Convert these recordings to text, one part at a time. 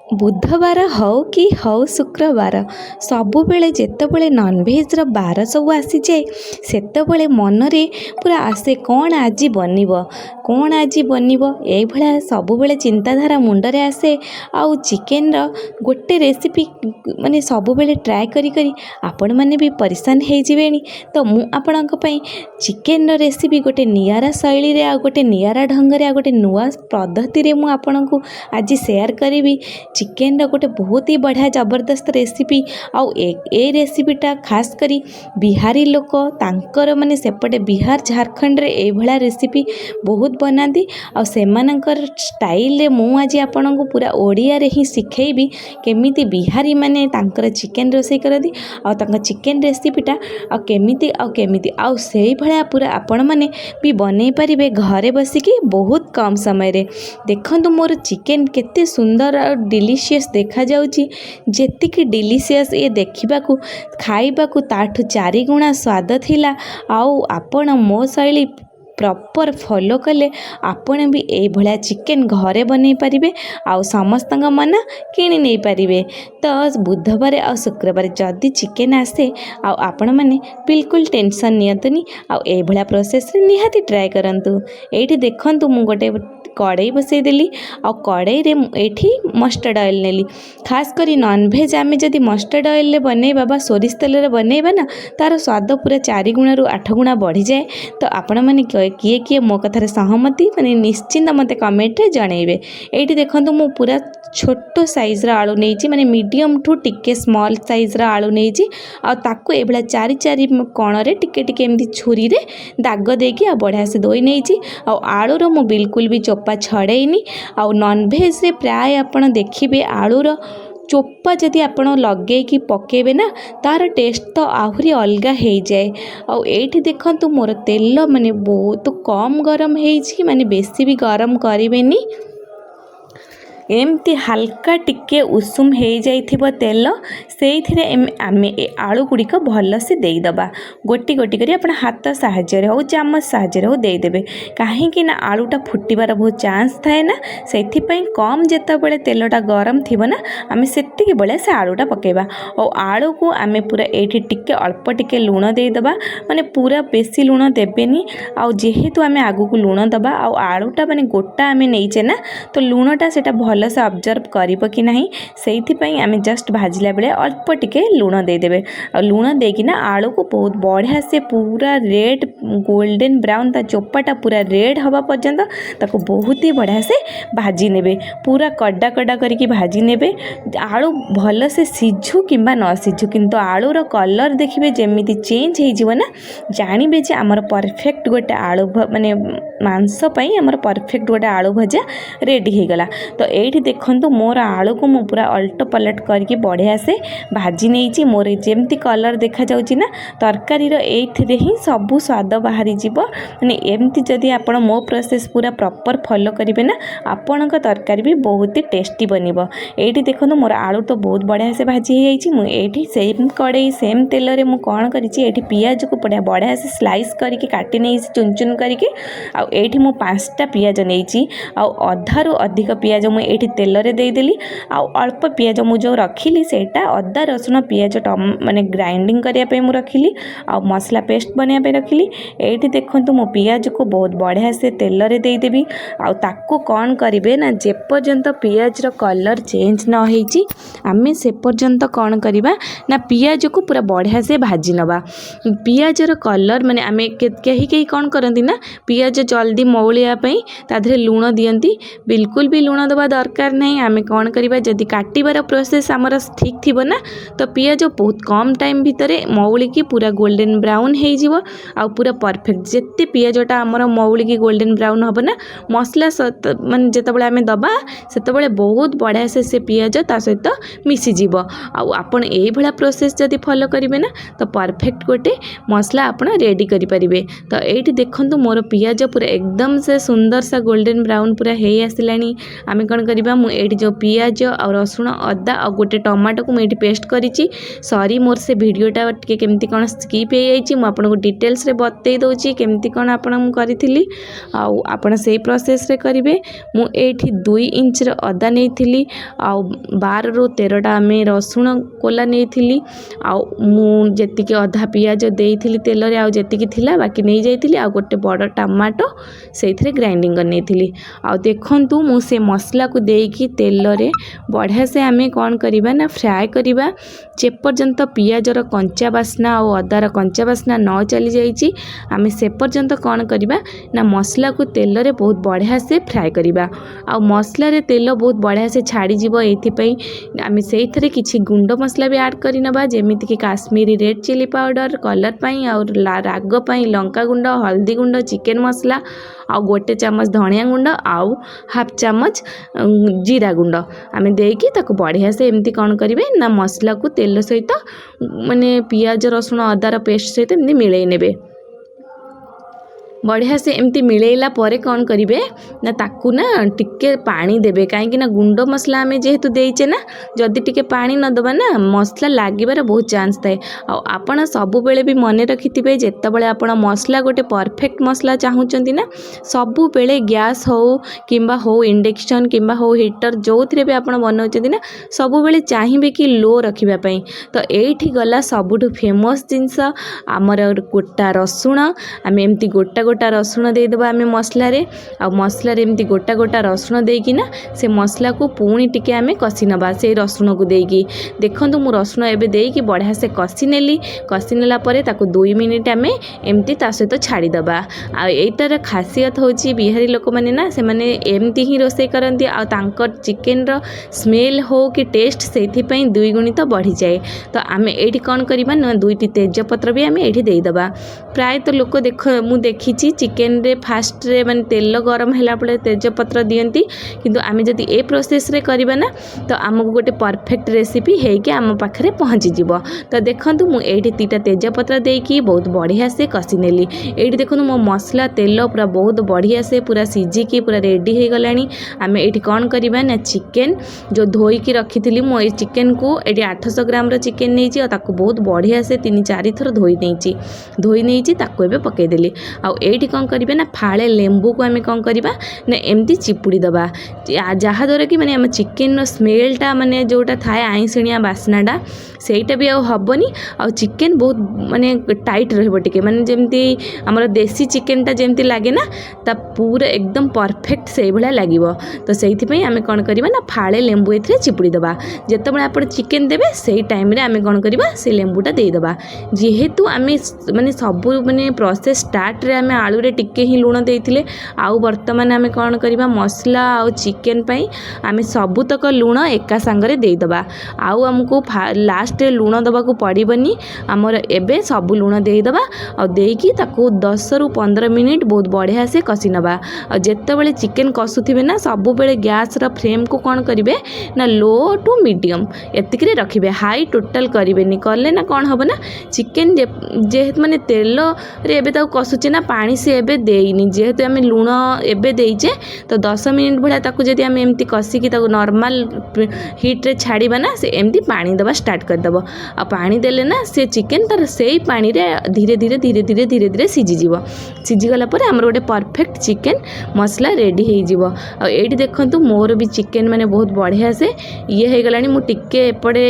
बुधवार हौ कि हौ शुक्रवार सबुबले जेतेबेले नॉनवेज बार सब आसी जाए सेतेबेले मनरे पूरा आसे कौन आज बनब कौन आज बनब ये सबुबले चिंताधारा मुंडरे आसे। आउ चिकेन गोटे रेसिपी माने सबुबले ट्राए करी करी आपण माने भी परेशान हो जिवेनी। तो मु आपणक पई चिकेन रेसिपी गोटे नियारा शैली रे आ गोटे नियारा ढंग रे आ गोटे नुआ पद्धति रे मु आपणक आज शेयर करी। चिकेन गोटे बहुत ही बढ़िया जबरदस्त रेसिपी आउ ए रेसिपीटा खास करी बिहारी लोक तांकर माने सेपटे बिहार झारखंड रे ए भला रेसिपी बहुत बनाती आ सेमानकर स्टाइल रे मु आज आपनको पूरा ओडिया रे ही सिखेबी केमिति बिहारी माने तांकर चिकेन रोसई करदी आ तांका चिकेन रेसिपीटा आ केमिति आ सेही भला पूरा आपण माने भी बनै परिबे घरे बसिकी बहुत कम समय रे। देखंतु मोर चिकेन केते सुंदर और डिलीशियस देखा जाउची जेतिकी डिलीशियस ये देखिबाकू खाइबाकू ताठू 4 गुणा स्वाद थिला। आउ आपण मो शैली प्रॉपर फॉलो कले आपण भी ए भला चिकेन घरे बनै परिबे आउ समस्त मन किणी नहीं परिबे। तो बुधवार आ शुक्रवार जदि चिकेन आसे आउ आपण माने बिल्कुल टेंशन नियंतुनी आउ ए भला प्रोसेस रे निहाती ट्राए करंतु। एठी देखंतु मु गोटे कड़ाई बसई देली आ कड़ाई रे एठी मस्टर्ड ऑयल नेली। खास करी नॉनवेज आमे जदि मस्टर्ड ऑयल रे बनेबा बा सोरिष तेल रे बनेबा ना तार स्वाद पूरा 4 गुणा रु 8 गुणा बढ़ी जाए। तो आपण माने किए किए मो कथार सहमति माने निश्चिंत मते कमेंट रे जणैबे। एठी देखंतु मु पूरा छोटो साइज रा आलू नेइची माने मीडियम टू टिके स्मॉल साइज रा आलू नेइची आ ताकू एबला 4 कोण रे टिके टिके एमदी छुरी रे दाग देकी आ बढ़िया से धोई नेइची। आ आलू रो मु बिल्कुल भी चोपा छड़ेइनी। आ नॉनवेज रे प्राय आपण देखिबे आलू रो चोपा जदि आपण लगे कि पकेबे ना तार टेस्ट तो आहुरी अलगा हो जाए। आ एठी देखंतु मोर तेल माने बहुत कम गरम हेइछि माने बेसी भी गरम करिवेनी एमती हल्का टिके उषुम हो जाइथिबो तेल से आमे ए आलू गुड़िक भल से देदबा गोटी गोटी करी अपन हाथ साहाय्य हो चामच साहाय्य हो देदेबे कहीं ना आलूटा फुटिबार बहुत चांस थाए ना से कम जेतेबेले तेलटा गरम थिबो ना आमे सेतिके बेले से आलूटा पकेबा और आलू को आमे पूरा एठी टिके अल्प टिके लूण देदबा माने पूरा बेसी लूण देबेनी। आ जेहेतु आमे आगु को लूण दबा आ आलूटा माने गोटा आमे नैचे ना तो लूणटा सेटा भल से ऑब्जर्व करिबो कि नहीं सेइथिपई आमे जस्ट भाजिला बेले अल्प टिके लूण देदेबे और लूण देकिना आलू को बहुत बढ़िया से पूरा रेड गोल्डन ब्राउन ता चोपाटा पूरा रेड हवा पर्यंत ताको बहुत ही बढ़िया से भाजी नेबे पूरा कड़ा कड़ा करके भाजी नेबे। आलू भल से सिझु किंबा न सिझु किंतु आलू रो कलर देखिबे जेमिति चेंज हे जिवो ना जानिबे जे हमर परफेक्ट गोटे आलू माने मांस पई हमर परफेक्ट गोटे आलू भजा रेडी हे गला। तो एठी देखंतु मोर आलू को मु पूरा अल्ट पलट करके बढ़िया से भाजी नेइची मोर जेमती कलर देखा जाउची ना तरकारी रो एथिरे ही सब स्वाद बाहरी जीवो माने एमती जदी आपण मो प्रोसेस पूरा प्रॉपर फॉलो करिवे ना आपणक तरकारी भी बहुत ही टेस्टी बनिबो। एठी देखंतु मोर आलू तो बहुत बढ़िया से भाजी हे जाइची मु एठी सेम कड़ाई सेम तेल रे मु कोन करिची एठी पियाज को बढ़िया से स्लाइस करके काटी नै चुन चुन करके आ एठी मु 5टा पियाज नेइची आ अधारु अधिक पियाज मु एठी तेल रे दे देली आ अल्प पियाज मु जो रखिली सेटा अदा रसुण पियाज माने ग्राइंडिंग करिया पे मु रखिली आ मसला पेस्ट बनिया पे रखिली। एठी देखंतु मो पियाज को बहुत बढ़िया से तेल रे दे देबी आ ताको कोन करिवे ना जे पर्यंत पियाज रो कलर चेंज न होईची आमे से पर्यंत कोन करिबा ना पियाज को पूरा बढ़िया से भाजी नबा। पियाज रो कलर माने आमे केही कोन करंती ना पियाज जल्दी मौलिया पई ताधरे लूण दियंती बिल्कुल भी लूण दबा दरकार नहीं। आमे कौन करिबा जदि काटिबार प्रोसेस हमर ठीक थिबो ना तो पियाज बहुत कम टाइम भितरे मौली की पूरा गोल्डन ब्राउन हे जिवो आ पूरा परफेक्ट जेते पियाजटा हमर मौली की गोल्डन ब्राउन हबो ना मसला माने जेतेबेले आमे दबा सेतेबेले बहुत बढ़िया से पियाज ता सहित मिसी जिवो आ आपण एई भला प्रोसेस जदि फॉलो करिवे ना तो परफेक्ट गोटे मसला आपण रेडी करि परिबे। तो एठी देखंतु मोर पियाज पूरा एकदम से सुंदर सा गोल्डन ब्राउन पूरा हे आसिलानी आमे कोन करबा मु एठी जो पियाज और रसुण अदा और गोटे टमाटो को मुझे पेस्ट करिछि। सॉरी मोर से वीडियोटा टिके केमती कौन स्किप हो जाइछि, मु आपन को डिटेल्स रे बतई दउछि केमती कौन आपन मु करिथिली आउ आपन सेही प्रोसेस रे करिवे। मु एठी 2 इंच रे अदा नेइथिली आउ 12 रु 13 टा आमे रसुण कोला नेइथिली आउ मु जेतिके अधा पियाज देइथिली तेल रे आउ जेतिके थिला बाकी नै जाइथिली आउ गोटे बड़ टमाटो सेइथरे ग्राइंडिंग कर नेइथिली। आउ देखंतु मु से मसला को देइकी तेल रे बढ़िया से आमे कौन करिबा ना फ्राए करिबा जे पर्यंत पियाजर कंचा बास्ना और अदार कंचा बास्ना न चली जाइछि आमे से पर्यंत कौन करिबा ना मसला को तेल रे बहुत बढ़िया से फ्राए करिबा। आ मसला रे तेल बहुत बढ़िया से छाड़ी जीवो एथि पई आमे सेइथरे किछि गुंड मसला भी ऐड करि नबा जेमिति कि Kashmiri red chili powder colour पई और राग पई लंका गुंड हल्दी गुंड चिकन मसला आ गोटे चम्मच धनिया गुंड आउ हाफ चम्मच जीरा गुंड आमे देकी ताको बढ़िया से एमती कौन करिवे ना मसला को तेल सहित माने पियाज रसुण अदार पेस्ट सहित एमती मिलई नेबे। बढ़िया से एमती मिलैला परे कौन करिवे ना ताकू ना टिके पानी देबे कहीं ना गुंड मसला आमे जेहेतु देइचे ना जदि टिके पानी न दबा ना मसला लागिबार बहुत चांस थाए। आ आपण सबु बेले भी मन रखिथिबे जेतेबेले आपण मसला गोटे परफेक्ट मसला चाहूचंती ना सबु बेले गैस हो किंबा हो इंडक्शन किंबा हो हीटर जोथिरे भी आपण बनाउचंती ना सबु बेले चाहिबे कि लो रखिबा पई। तो एठी गला सबुठु फेमस जिंस हमर गोटा रसुण आमे एमती गोटा गोटा रसुण देदेबा आमे मसला रे आ मसला रे एमती गोटा गोटा रसुण देकी ना से मसला को पुणी टिके आमे कसी नबा से रसुण को देकी। देखंतु मु रसुण एबे देकी बढ़िया से कसी नेला परे ताको 2 मिनिट आमे एमती ता सहित छाड़ी दबा। आ एटार खासियत होची बिहारी लोक माने ना से माने एमती ही रोसे करंती आ तांकर चिकन रो स्मेल हो कि टेस्ट सेथि पई 2 गुणित बढ़ी जाए। तो आमे एठी कोन करिबा ना 2टी तेजपत्र भी आमे एठी देई दबा। प्राय तो लोक देख मु देखी चिकेन रे फास्ट रे माने तेल गरम हैला पले तेजपत्र दियंती किंतु आमे जदि ए प्रोसेस रे करिबा ना तो हमको गोटे परफेक्ट रेसिपी हे कि आम पाखरे पहुंची जिवो। तो देखंतु मु एठी 3टा तेजपत्र देकी बहुत बढ़िया से कसी नेली। एठी देखंतु मो मसला तेल पूरा बहुत बढ़िया से पूरा सीझी की पूरा रेडी हे गलानी। आमे एठी कोन करिबा ना चिकन जो धोई की रखिथिली मो ए चिकन को एठी 800 ग्राम रो चिकन नेची और ताको बहुत बढ़िया से 3-4 थर धोई नेची ताको एबे पके देली। आ एठी कौन करिबे ना फाळे लेंबू को आमे कौन करिबा ना एमती चिपुड़ी दबा जहा द्वारा कि माने हम चिकन रो स्मेलटा माने जोटा थाए आइसणिया बास्नाटा सेटा भी आ हबनी आ चिकन बहुत माने टाइट रहबो टिके माने जेमती हमर देसी चिकनटा जेमती लागे ना ता पूरा एकदम परफेक्ट से भला लागिवो। तो सेहिथि पई आमे कोन करिबा ना फाळे लेंबू एथरे चिपुड़ी दबा जेतेबेले आपण चिकन देबे सेही टाइम रे आमे कोन करिबा से लेंबूटा देई दबा। जेहेतु आमे माने सब माने प्रोसेस स्टार्ट रे आमे आलू रे टिके ही लूण देइथिले आउ वर्तमान आमे कोन करिबा मसला आउ चिकन पई आमे सबुतक लूण एका संगरे देई दबा आउ हमको लास्ट रे लूण दबा को पड़िबनी। हमर एबे सब लूण देई दबा और देकी ताको 10 रु 15 मिनिट बहुत बढ़िया से कसी नबा। और जेतेबेले चिकन कसुथिबे ना सब बेले गैस रा फ्लेम को कोन करिवे ना लो टू मीडियम एतिकरे रखिबे हाई टोटल करिवेनी करले ना कोन हबो ना चिकन जेहेतु माने तेल रे एबे ताको कसुचे ना पानी से एबे देइनी जेहेतु आमे लूण एबे देइचे तो 10 मिनिट भला ताको जदि आमे एमती कसी की ताको नॉर्मल हीट रे छाड़ीबा ना से एमती पानी दबा स्टार्ट कर दबो। आ पानी देले ना से चिकन तार सेही पानी रे धीरे धीरे सीझी जीवो। सीझी गला परे हमर गोटे परफेक्ट चिकन मसला रेडी हे जीवो। आ एठी देखंतु मोर भी चिकन माने बहुत बढ़िया से ये हे गलानी मु टिके एपड़े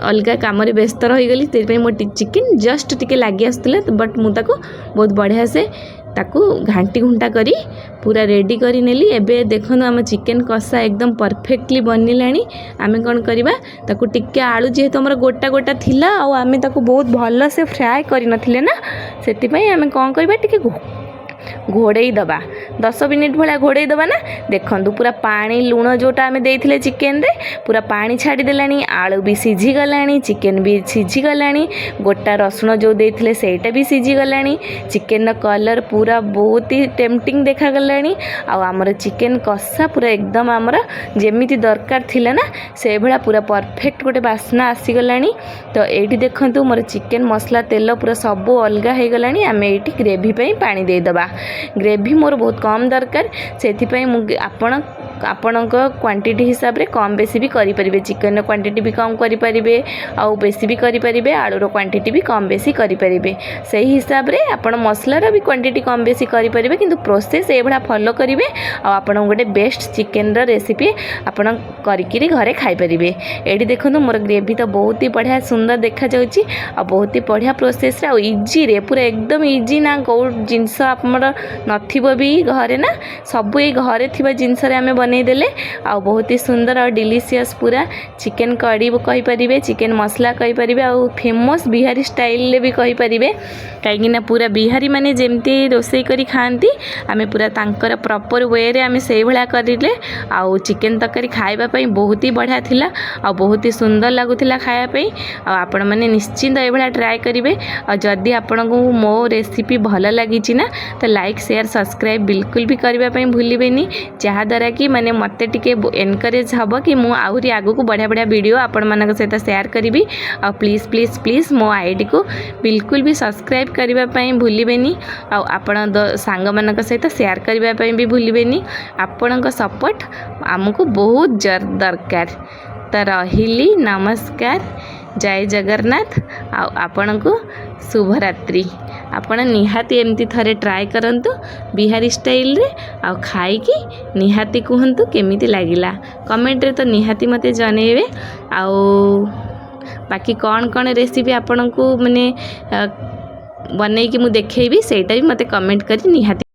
अलगा काम रे व्यस्त रही गली ते पई मो चिकन जस्ट टिके लागि आस्तले बट मु ताको बहुत बढ़िया से ताकू घांटी घुंटा करी पूरा रेडी करी नेली। एबे देखनु हम चिकन कषा एकदम परफेक्टली बनिलानी। आमे कोन करबा ताकू टिके आलू जेहेतु हमर गोटा गोटा थिला आ आमे ताकू बहुत भल से फ्राई करि नथिले ना सेति पई आमे कोन करबा टिके घोड़े दबा 10 मिनिट भला घोड़े दबा ना। देखंतु पूरा पानी लूण जोटा आमे देइथिले चिकन रे पूरा पानी छाड़ी देलानी आलू भी सीझी गलानी चिकन भी सीझी गलानी गोटा रसुण जो देइथिले सेटा भी सीझी गलानी चिकन रो कलर पूरा बहुत ही टेम्पटिंग देखा गलानी। आ हमर चिकन कषा पूरा एकदम हमर जेमिति दरकार थिला ना से भला पूरा परफेक्ट गोटे बास्ना आसी गलानी। तो एठी देखंतु मोर चिकन मसला तेल पूरा सब अलगा हे गलानी। आमे एठी ग्रेवी पई पानी दे दबा। ग्रेवी मोर बहुत कम दरकार से आपणक क्वांटिटी हिसाब रे कम बेसी भी करें चिकन क्वांटिटी भी कम करें आउ बेसी भी करें आलूर क्वांटिटी भी कम बेसी करें से हिसाब रे आपण मसलार भी क्वांटिटी कम बेसी करें किंतु प्रोसेस ये फॉलो करेंगे आपड़ गोटे बेस्ट चिकेन रेसिपी आपड़ करी घरे खाईपारे। ये देखो मोर ग्रेवी तो बहुत ही बढ़िया सुंदर देखा जाउची आ बहुत ही बढ़िया प्रोसेस रे इजी रे पूरा एकदम इजी ना कौ जिनस आमर नथिबो भी घरे ना सब ये घरे थिबा जिनस रे आमे बनेदेले आ बहुत ही सुंदर और डिलीशियस पूरा चिकेन कड़ी कहि परिबे चिकेन मसला कहि परिबे आ फेमस बिहारी स्टाइल रे भी कहि परिबे कहीं ना पूरा बिहारी माने जेमती रोसई करी खाती आमे पूरा तांकर प्रॉपर वे रे आमे से भला करिले आ चिकेन तरकारी खाइबा पई बहुत ही बढ़िया थिला आ बहुत ही सुंदर लागुथिला खाया पई आ आपण माने निश्चिंत ए भला ट्राई करिवे आ जदी आपण को मो रेसिपी भल लागी ना तो लाइक शेयर सब्सक्राइब बिल्कुल भी करबा पई भूलिबेनी जहा द्वारा कि माने मते टिके एनकरेज हबो कि मु आहुरी आगु को बढ़िया बढ़िया वीडियो आपण मानक सहित शेयर करिवि आ प्लीज प्लीज प्लीज मो आईडी को बिल्कुल भी सब्सक्राइब करबा पई भूलिबेनी आ आपण सांग मानक सहित शेयर करबा पई भी भूलिबेनी आपणक सपोर्ट आमको बहुत दरकार। तो रहिली नमस्कार जय जगन्नाथ आपण को शुभरात्रि। आपण निहाती एमती थरे ट्राए करंतु बिहारी स्टाइल रे आ खाई की निहाती कहंतु केमिति लागिला कमेंट रे तो निहाती मते जनेबे आ बाकी कौन कौन रेसिपी आपण को माने बनै कि मु देखैबी सेटा भी मते कमेंट करी निहाती